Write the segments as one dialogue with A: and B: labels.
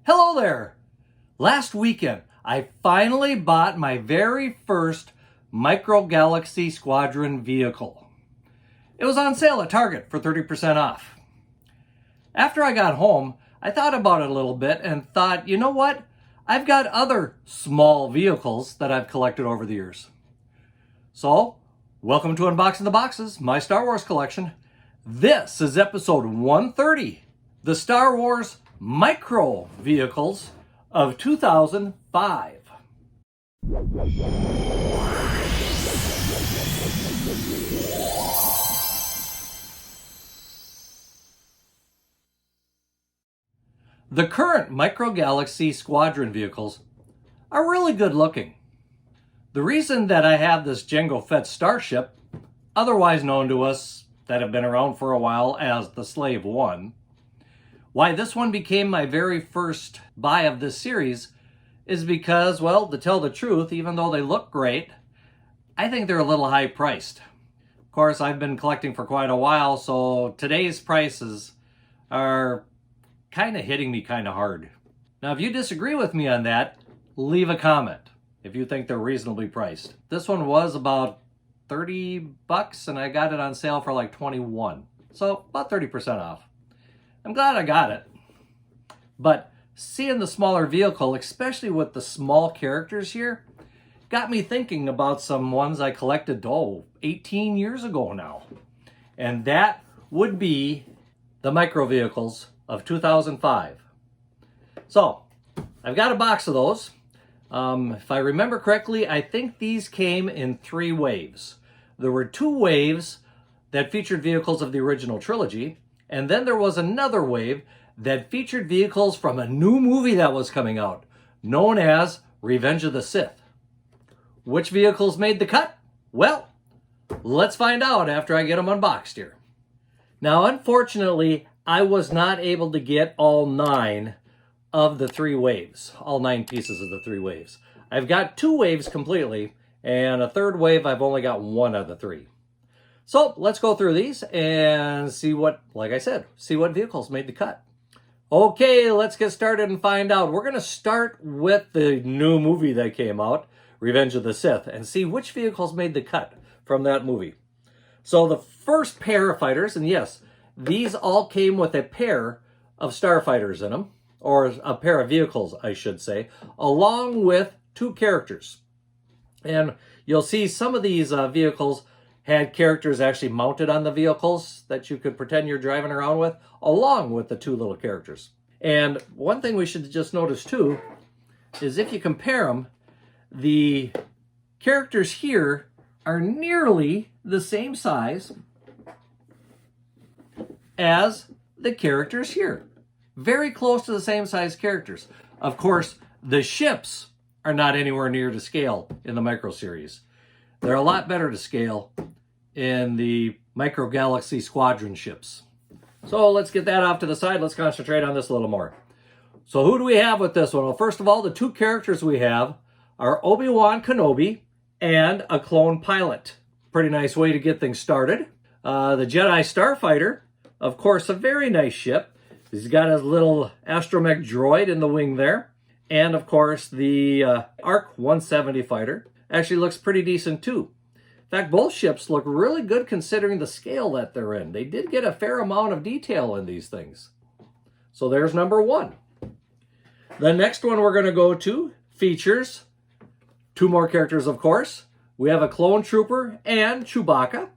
A: Hello there! Last weekend, I finally bought my very first Micro Galaxy Squadron vehicle. It was on sale at Target for 30% off. After I got home, I thought about it a little bit and thought, you know what? I've got other small vehicles that I've collected over the years. So, welcome to Unboxing the Boxes, my Star Wars collection. This is episode 130, the Star Wars Micro Vehicles of 2005. The current Micro Galaxy Squadron vehicles are really good looking. The reason that I have this Jango Fett starship, otherwise known to us that have been around for a while as the Slave One, why this one became my very first buy of this series is because, well, to tell the truth, even though they look great, I think they're a little high priced. Of course, I've been collecting for quite a while, so today's prices are kind of hitting me kind of hard. Now, if you disagree with me on that, leave a comment if you think they're reasonably priced. This one was about 30 bucks and I got it on sale for like 21. So about 30% off. I'm glad I got it. But seeing the smaller vehicle, especially with the small characters here, got me thinking about some ones I collected, 18 years ago now. And that would be the micro vehicles of 2005. So, I've got a box of those. If I remember correctly, I think these came in 3 waves. There were 2 waves that featured vehicles of the original trilogy, and then there was another wave that featured vehicles from a new movie that was coming out, known as Revenge of the Sith. Which vehicles made the cut? Well, let's find out after I get them unboxed here. Now, unfortunately, I was not able to get all 9 of the 3 waves, all 9 pieces of the 3 waves. I've got 2 waves completely, and a 3rd wave, I've only got 1 of the 3. So let's go through these and see what, like I said, see what vehicles made the cut. Okay, let's get started and find out. We're going to start with the new movie that came out, Revenge of the Sith, and see which vehicles made the cut from that movie. So the first pair of fighters, and yes, these all came with a pair of starfighters in them, or a pair of vehicles, I should say, along with 2 characters. And you'll see some of these vehicles had characters actually mounted on the vehicles that you could pretend you're driving around with, along with the 2 little characters. And one thing we should just notice too, is if you compare them, the characters here are nearly the same size as the characters here. Very close to the same size characters. Of course, the ships are not anywhere near to scale in the Micro series. They're a lot better to scale in the Micro Galaxy Squadron ships. So let's get that off to the side. Let's concentrate on this a little more. So who do we have with this one? Well, first of all, the 2 characters we have are Obi-Wan Kenobi and a clone pilot. Pretty nice way to get things started. The Jedi Starfighter, of course, a very nice ship. He's got his little astromech droid in the wing there. And of course, the ARC 170 fighter actually looks pretty decent too. In fact, both ships look really good considering the scale that they're in. They did get a fair amount of detail in these things. So there's number 1. The next one we're going to go to features 2 more characters, of course. We have a clone trooper and Chewbacca.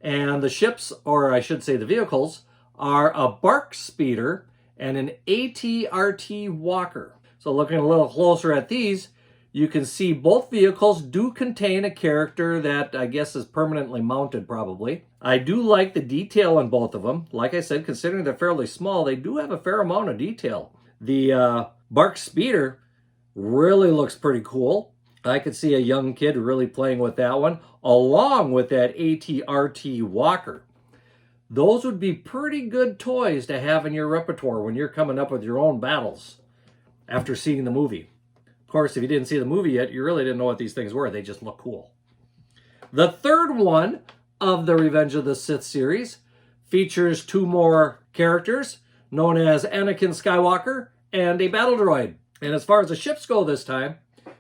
A: And the ships, or I should say the vehicles, are a Bark Speeder and an AT-RT Walker. So looking a little closer at these, you can see both vehicles do contain a character that I guess is permanently mounted probably. I do like the detail in both of them. Like I said, considering they're fairly small, they do have a fair amount of detail. The Bark Speeder really looks pretty cool. I could see a young kid really playing with that one, along with that AT-RT Walker. Those would be pretty good toys to have in your repertoire when you're coming up with your own battles after seeing the movie. Of course, if you didn't see the movie yet, you really didn't know what these things were. They just look cool. The third one of the Revenge of the Sith series features 2 more characters known as Anakin Skywalker and a battle droid. And as far as the ships go this time,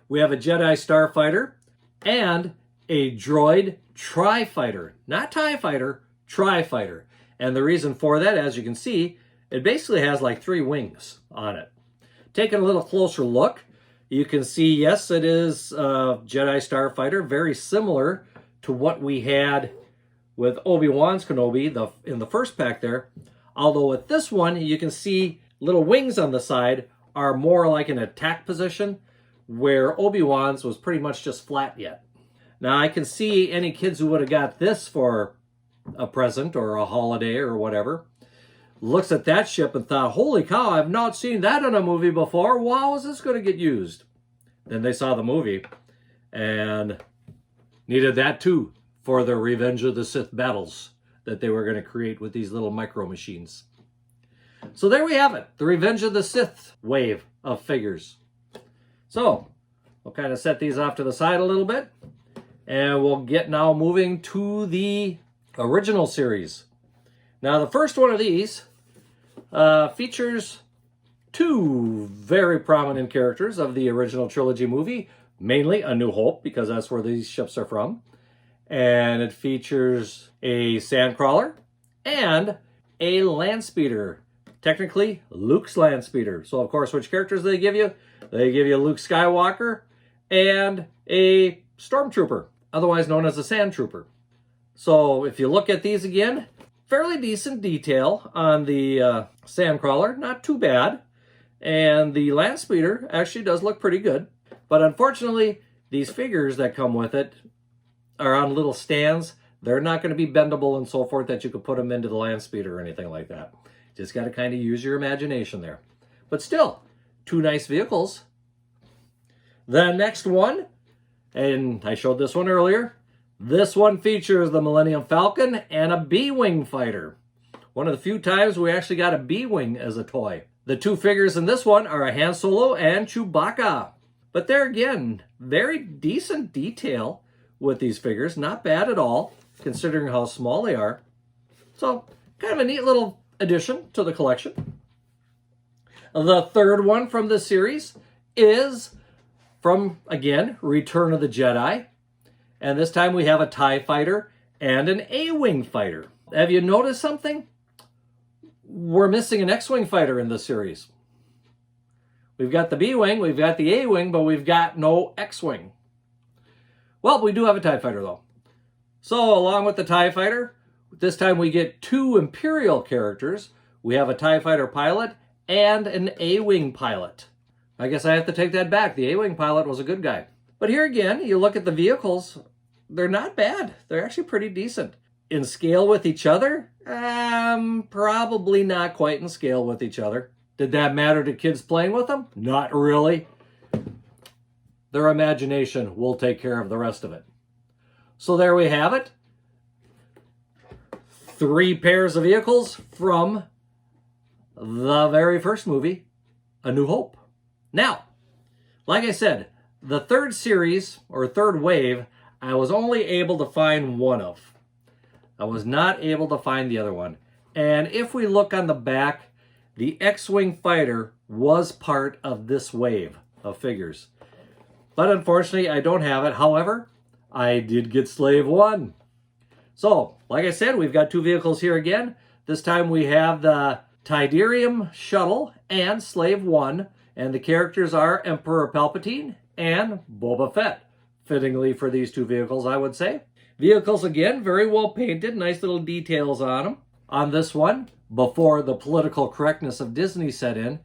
A: we have a Jedi starfighter and a droid tri-fighter. Not TIE fighter, tri-fighter. And the reason for that, as you can see, it basically has like 3 wings on it. Taking a little closer look, you can see, yes, it is a Jedi starfighter, very similar to what we had with Obi-Wan's Kenobi in the first pack there. Although with this one, you can see little wings on the side are more like an attack position, where Obi-Wan's was pretty much just flat yet. Now I can see any kids who would have got this for a present or a holiday or whatever, looks at that ship and thought, holy cow, I've not seen that in a movie before. How is this going to get used? Then they saw the movie and needed that too for the Revenge of the Sith battles that they were going to create with these little micro machines. So there we have it, the Revenge of the Sith wave of figures. So we'll kind of set these off to the side a little bit, and we'll get now moving to the original series. Now the first one of these features 2 very prominent characters of the original trilogy movie, mainly A New Hope, because that's where these ships are from. And it features a sandcrawler and a landspeeder. Technically, Luke's landspeeder. So, of course, which characters do they give you? They give you Luke Skywalker and a stormtrooper, otherwise known as a sand trooper. So, if you look at these again, fairly decent detail on the sandcrawler, not too bad. And the landspeeder actually does look pretty good. But unfortunately, these figures that come with it are on little stands. They're not going to be bendable and so forth that you could put them into the landspeeder or anything like that. Just got to kind of use your imagination there. But still, 2 nice vehicles. The next one, and I showed this one earlier, this one features the Millennium Falcon and a B-Wing fighter. One of the few times we actually got a B-Wing as a toy. The 2 figures in this one are a Han Solo and Chewbacca. But there again, very decent detail with these figures. Not bad at all, considering how small they are. So, kind of a neat little addition to the collection. The third one from this series is from, again, Return of the Jedi. And this time we have a TIE fighter and an A-Wing fighter. Have you noticed something? We're missing an X-Wing fighter in this series. We've got the B-Wing, we've got the A-Wing, but we've got no X-Wing. Well, we do have a TIE fighter, though. So, along with the TIE fighter, this time we get 2 Imperial characters. We have a TIE fighter pilot and an A-Wing pilot. I guess I have to take that back. The A-Wing pilot was a good guy. But here again, you look at the vehicles, they're not bad. They're actually pretty decent. In scale with each other? Probably not quite in scale with each other. Did that matter to kids playing with them? Not really. Their imagination will take care of the rest of it. So there we have it. 3 pairs of vehicles from the very first movie, A New Hope. Now, like I said, the third series, or third wave, I was only able to find one of. I was not able to find the other one. And if we look on the back, the X-Wing fighter was part of this wave of figures. But unfortunately, I don't have it. However, I did get Slave 1. So, like I said, we've got 2 vehicles here again. This time we have the Tidarium Shuttle and Slave 1. And the characters are Emperor Palpatine and Boba Fett. Fittingly for these 2 vehicles, I would say. Vehicles, again, very well painted. Nice little details on them. On this one, before the political correctness of Disney set in,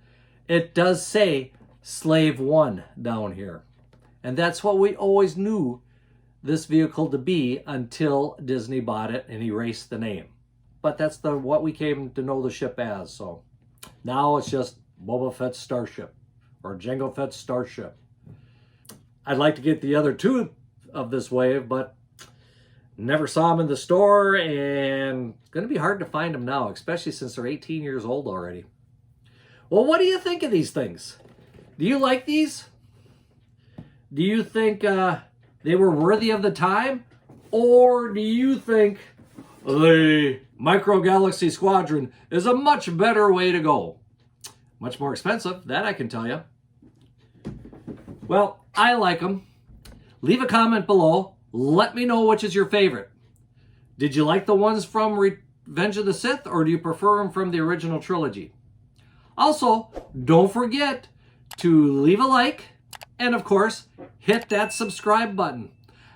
A: it does say Slave 1 down here. And that's what we always knew this vehicle to be until Disney bought it and erased the name. But that's what we came to know the ship as. So now it's just Boba Fett's Starship, or Jango Fett's Starship. I'd like to get the other 2 of this wave, but never saw them in the store, and it's going to be hard to find them now, especially since they're 18 years old already. Well, what do you think of these things? Do you like these? Do you think they were worthy of the time? Or do you think the Micro Galaxy Squadron is a much better way to go? Much more expensive, that I can tell you. Well, I like them. Leave a comment below. Let me know which is your favorite. Did you like the ones from Revenge of the Sith, or do you prefer them from the original trilogy? Also, don't forget to leave a like and, of course, hit that subscribe button.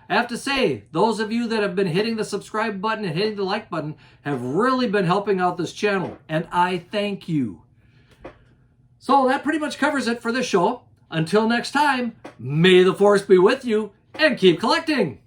A: I have to say, those of you that have been hitting the subscribe button and hitting the like button have really been helping out this channel, and I thank you. So that pretty much covers it for this show. Until next time, may the Force be with you, and keep collecting!